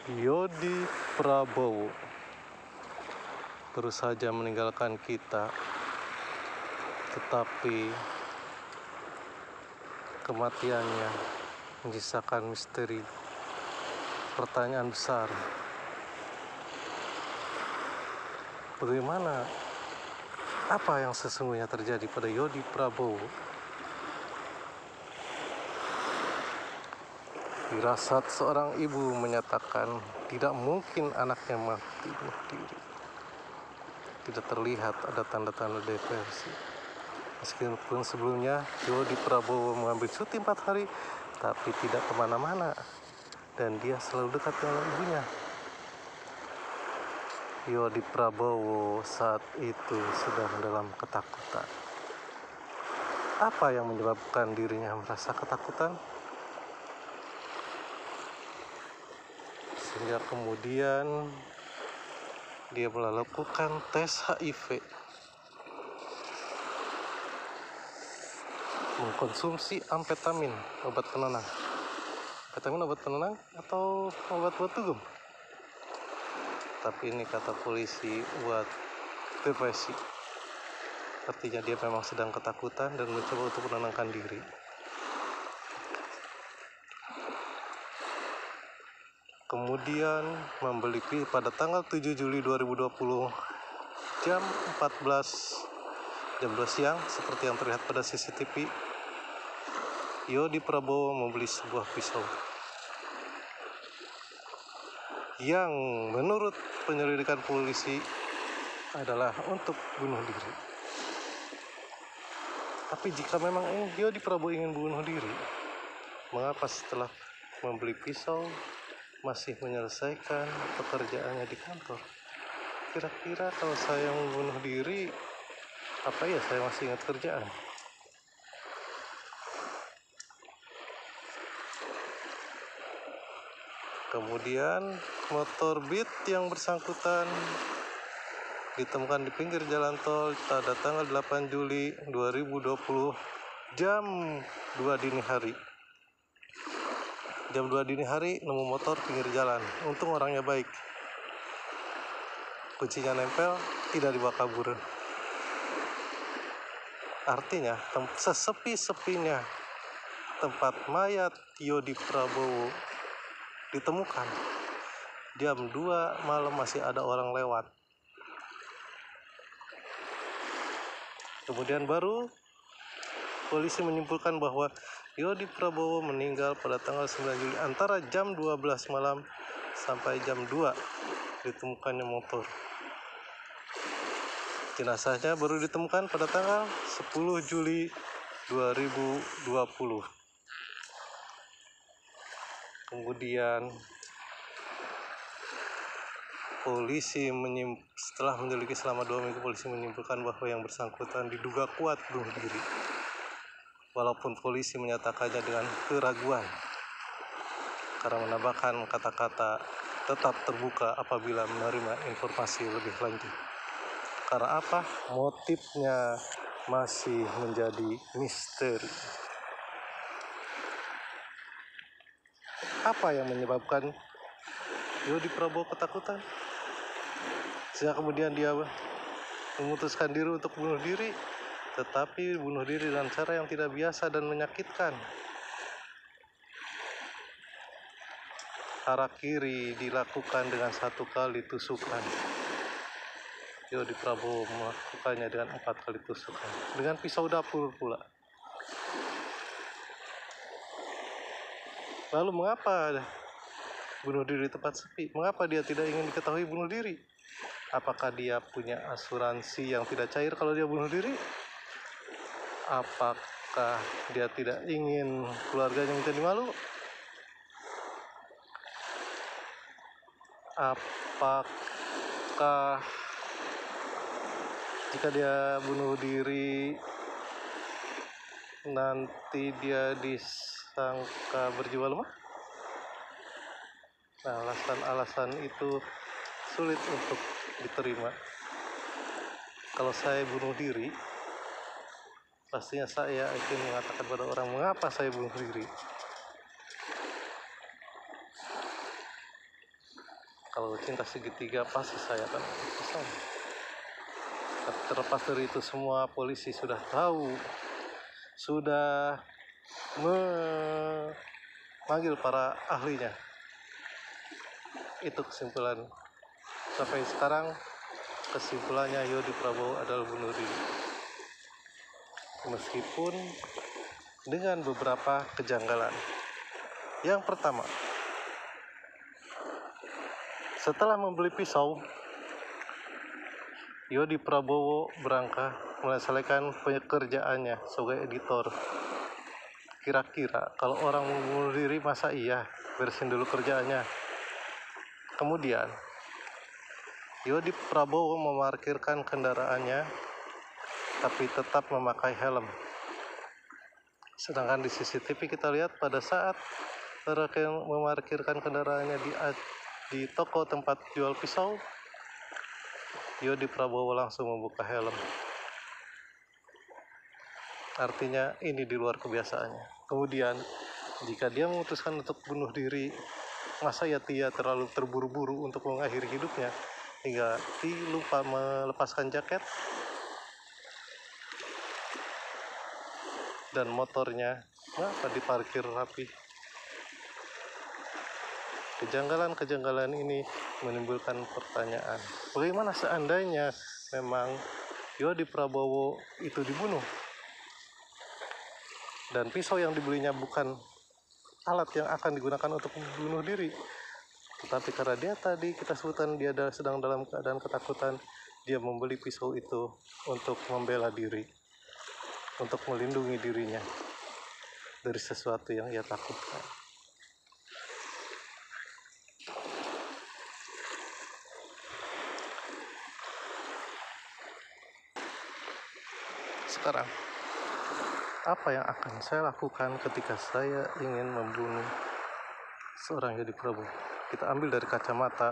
Yodi Prabowo baru saja meninggalkan kita, tetapi kematiannya menyisakan misteri, pertanyaan besar. Bagaimana, apa yang sesungguhnya terjadi pada Yodi Prabowo? Firasat seorang ibu menyatakan tidak mungkin anaknya mati bunuh diri. Tidak terlihat ada tanda-tanda depresi. Meskipun sebelumnya Yodi Prabowo mengambil cuti 4 hari, tapi tidak kemana-mana, dan dia selalu dekat dengan ibunya. Yodi Prabowo saat itu sedang dalam ketakutan. Apa yang menyebabkan dirinya merasa ketakutan? Sehingga kemudian dia melakukan tes HIV, mengkonsumsi amfetamin, obat penenang. Amfetamin obat penenang atau obat buat dugem? Tapi ini kata polisi buat depresi. Artinya dia memang sedang ketakutan dan mencoba untuk menenangkan diri. Kemudian membeli pada tanggal 7 Juli 2020 jam 2 siang seperti yang terlihat pada CCTV. Yodi Prabowo membeli sebuah pisau yang menurut penyelidikan polisi adalah untuk bunuh diri. Tapi jika memang Yodi Prabowo ingin bunuh diri, mengapa setelah membeli pisau masih menyelesaikan pekerjaannya di kantor? Kira-kira kalau saya membunuh diri, apa ya saya masih ingat kerjaan? Kemudian motor Beat yang bersangkutan ditemukan di pinggir jalan tol pada tanggal 8 Juli 2020 jam 2 dini hari. Jam 2 dini hari nemu motor pinggir jalan. Untung orangnya baik. Kuncinya nempel, tidak dibawa kabur. Artinya sesepi-sepinya tempat mayat Yodi Prabowo ditemukan, jam 2 malam masih ada orang lewat. Kemudian baru polisi menyimpulkan bahwa Yodi Prabowo meninggal pada tanggal 9 Juli antara jam 12 malam sampai jam 2 ditemukannya motor. Jenazahnya baru ditemukan pada tanggal 10 Juli 2020. Kemudian polisi setelah menyelidiki selama 2 minggu, polisi menyimpulkan bahwa yang bersangkutan diduga kuat bunuh diri. Walaupun polisi menyatakannya dengan keraguan, karena menambahkan kata-kata tetap terbuka apabila menerima informasi lebih lanjut. Karena apa? Motifnya masih menjadi misteri. Apa yang menyebabkan Yodi Prabowo ketakutan? Sehingga kemudian dia memutuskan diri untuk bunuh diri, tetapi bunuh diri dengan cara yang tidak biasa dan menyakitkan. Harakiri dilakukan dengan 1 kali tusukan. Yodi Prabowo melakukannya dengan 4 kali tusukan, dengan pisau dapur pula. Lalu mengapa bunuh diri di tempat sepi? Mengapa dia tidak ingin diketahui bunuh diri? Apakah dia punya asuransi yang tidak cair kalau dia bunuh diri? Apakah dia tidak ingin keluarganya menjadi malu? Apakah jika dia bunuh diri nanti dia disangka berjiwa lemah? Nah, alasan-alasan itu sulit untuk diterima. Kalau saya bunuh diri, pastinya saya akan mengatakan pada orang, mengapa saya bunuh diri? Kalau cinta segitiga pasti saya akan pesan. Tapi terlepas dari itu semua, polisi sudah tahu, sudah memanggil para ahlinya. Itu kesimpulan sampai sekarang. Kesimpulannya Yodi Prabowo adalah bunuh diri, meskipun dengan beberapa kejanggalan. Yang pertama, setelah membeli pisau, Yodi Prabowo berangkat menyelesaikan pekerjaannya sebagai editor. Kira-kira kalau orang mau bunuh diri, masa iya beresin dulu kerjaannya? Kemudian Yodi Prabowo memarkirkan kendaraannya tapi tetap memakai helm. Sedangkan di CCTV kita lihat pada saat memarkirkan kendaraannya di toko tempat jual pisau, Yodi Prabowo langsung membuka helm. Artinya ini di luar kebiasaannya. Kemudian jika dia memutuskan untuk bunuh diri, masa ya dia terlalu terburu-buru untuk mengakhiri hidupnya hingga lupa melepaskan jaket dan motornya diparkir rapi. Kejanggalan-kejanggalan ini menimbulkan pertanyaan, bagaimana seandainya memang Yodi Prabowo itu dibunuh dan pisau yang dibelinya bukan alat yang akan digunakan untuk bunuh diri, tetapi karena dia tadi kita sebutkan dia sedang dalam keadaan ketakutan, dia membeli pisau itu untuk membela diri, untuk melindungi dirinya dari sesuatu yang ia takutkan. Sekarang, apa yang akan saya lakukan ketika saya ingin membunuh seorang Yodi Prabowo? Kita ambil dari kacamata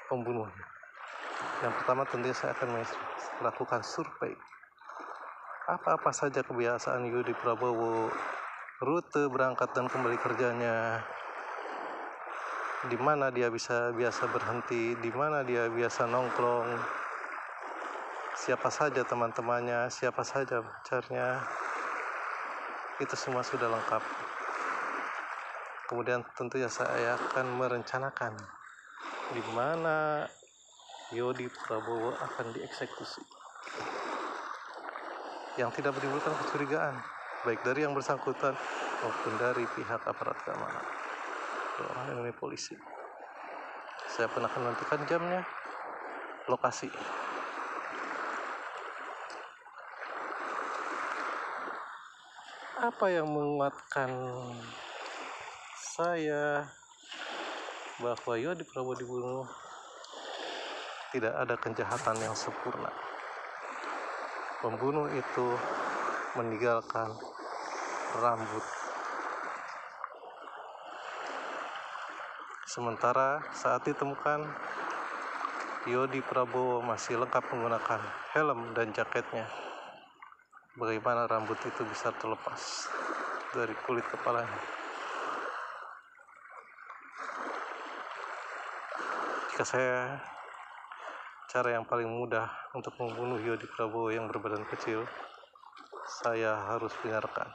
pembunuh. Yang pertama tentunya saya akan melakukan survei. Apa-apa saja kebiasaan Yodi Prabowo, rute berangkat dan kembali kerjanya, di mana dia biasa berhenti, di mana dia biasa nongkrong, siapa saja teman-temannya, siapa saja pacarnya, itu semua sudah lengkap. Kemudian tentunya saya akan merencanakan di mana Yodi Prabowo akan dieksekusi, yang tidak menimbulkan kecurigaan baik dari yang bersangkutan maupun dari pihak aparat keamanan, orang ini polisi. Saya pun akan menentukan jamnya, lokasi. Apa yang menguatkan saya bahwa Yodi Prabowo dibunuh? Tidak ada kejahatan yang sempurna. Pembunuh itu meninggalkan rambut. Sementara saat ditemukan, Yodi Prabowo masih lengkap menggunakan helm dan jaketnya. Bagaimana rambut itu bisa terlepas dari kulit kepalanya? Jika cara yang paling mudah untuk membunuh Yodi Prabowo yang berbadan kecil, saya harus benarkan